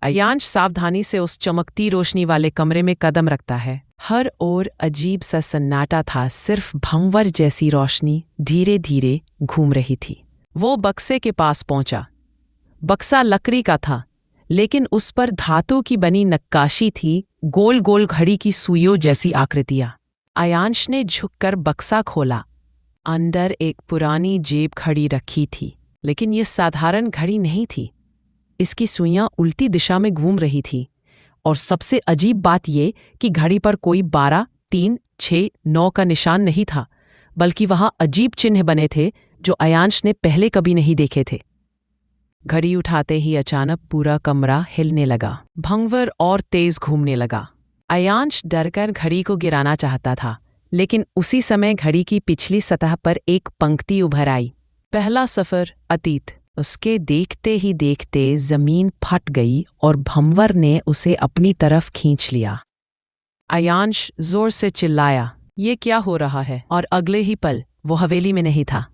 अयांश सावधानी से उस चमकती रोशनी वाले कमरे में कदम रखता है। हर ओर अजीब सा सन्नाटा था, सिर्फ भंवर जैसी रोशनी धीरे धीरे घूम रही थी। वो बक्से के पास पहुंचा। बक्सा लकड़ी का था, लेकिन उस पर धातु की बनी नक्काशी थी, गोल गोल घड़ी की सुइयों जैसी आकृतियां। अयांश ने झुककर बक्सा खोला। अंदर एक पुरानी जेब घड़ी रखी थी, लेकिन ये साधारण घड़ी नहीं थी। इसकी सुइयां उल्टी दिशा में घूम रही थी, और सबसे अजीब बात यह कि घड़ी पर कोई 12, 3, 6, 9 का निशान नहीं था, बल्कि वहां अजीब चिन्ह बने थे जो अयांश ने पहले कभी नहीं देखे थे। घड़ी उठाते ही अचानक पूरा कमरा हिलने लगा। भंवर और तेज घूमने लगा। अयांश डरकर घड़ी को गिराना चाहता था, लेकिन उसी समय घड़ी की पिछली सतह पर एक पंक्ति उभर आई। पहला सफर अतीत। उसके देखते ही देखते जमीन फट गई और भंवर ने उसे अपनी तरफ खींच लिया। अयांश जोर से चिल्लाया, ये क्या हो रहा है? और अगले ही पल वो हवेली में नहीं था,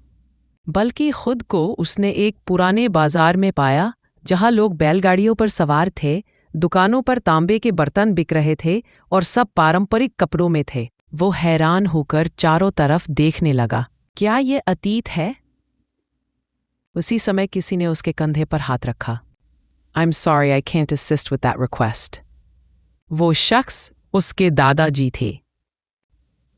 बल्कि खुद को उसने एक पुराने बाजार में पाया, जहां लोग बैलगाड़ियों पर सवार थे, दुकानों पर तांबे के बर्तन बिक रहे थे और सब पारंपरिक कपड़ों में थे। वो हैरान होकर चारों तरफ देखने लगा। क्या ये अतीत है? उसी समय किसी ने उसके कंधे पर हाथ रखा। I am sorry, I can't assist with that request. वो शख्स उसके दादाजी थे।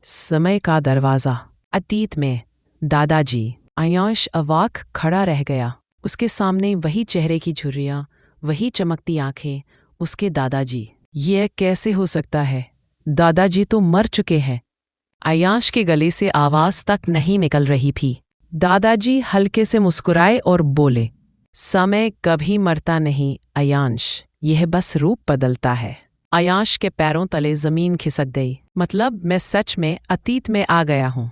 समय का दरवाज़ा। अतीत में दादाजी। अयांश अवाक खड़ा रह गया। उसके सामने वही चेहरे की झुर्रियाँ, वही चमकती आंखें, उसके दादाजी। ये कैसे हो सकता है? दादाजी तो मर चुके हैं। अयांश के गले से आवाज़ तक नहीं निकल रही थी। दादाजी हल्के से मुस्कुराए और बोले, समय कभी मरता नहीं अयांश, यह बस रूप बदलता है। अयांश के पैरों तले जमीन खिसक गई। मतलब मैं सच में अतीत में आ गया हूँ।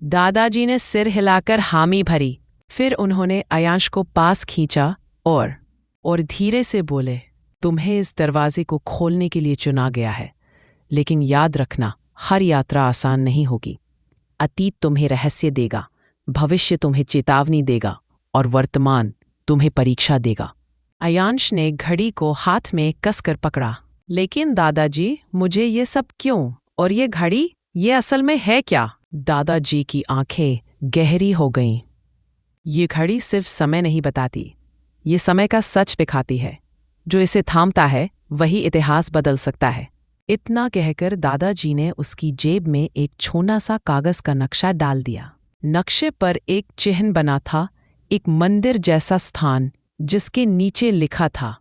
दादाजी ने सिर हिलाकर हामी भरी। फिर उन्होंने अयांश को पास खींचा और धीरे से बोले, तुम्हें इस दरवाजे को खोलने के लिए चुना गया है, लेकिन याद रखना, हर यात्रा आसान नहीं होगी। अतीत तुम्हें रहस्य देगा, भविष्य तुम्हें चेतावनी देगा, और वर्तमान तुम्हें परीक्षा देगा। अयांश ने घड़ी को हाथ में कसकर पकड़ा। लेकिन दादाजी, मुझे ये सब क्यों? और ये घड़ी, ये असल में है क्या? दादाजी की आंखें गहरी हो गईं। ये घड़ी सिर्फ समय नहीं बताती, ये समय का सच दिखाती है। जो इसे थामता है वही इतिहास बदल सकता है। इतना कहकर दादाजी ने उसकी जेब में एक छोटा सा कागज का नक्शा डाल दिया। नक्शे पर एक चिन्ह बना था, एक मंदिर जैसा स्थान, जिसके नीचे लिखा था,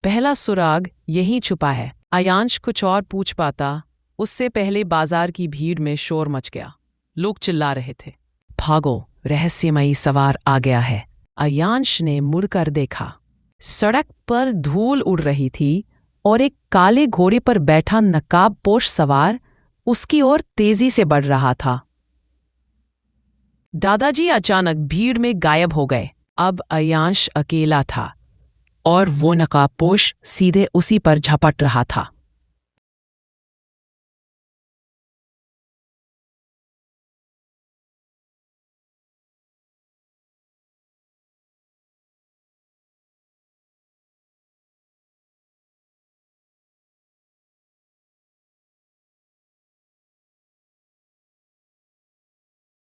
पहला सुराग यहीं छुपा है। अयांश कुछ और पूछ पाता, उससे पहले बाजार की भीड़ में शोर मच गया। लोग चिल्ला रहे थे, भागो, रहस्यमयी सवार आ गया है। अयांश ने मुड़कर देखा। सड़क पर धूल उड़ रही थी और एक काले घोड़े पर बैठा नकाबपोश सवार उसकी ओर तेजी से बढ़ रहा था। दादाजी अचानक भीड़ में गायब हो गए। अब अयांश अकेला था और वो नकाबपोश सीधे उसी पर झपट रहा था।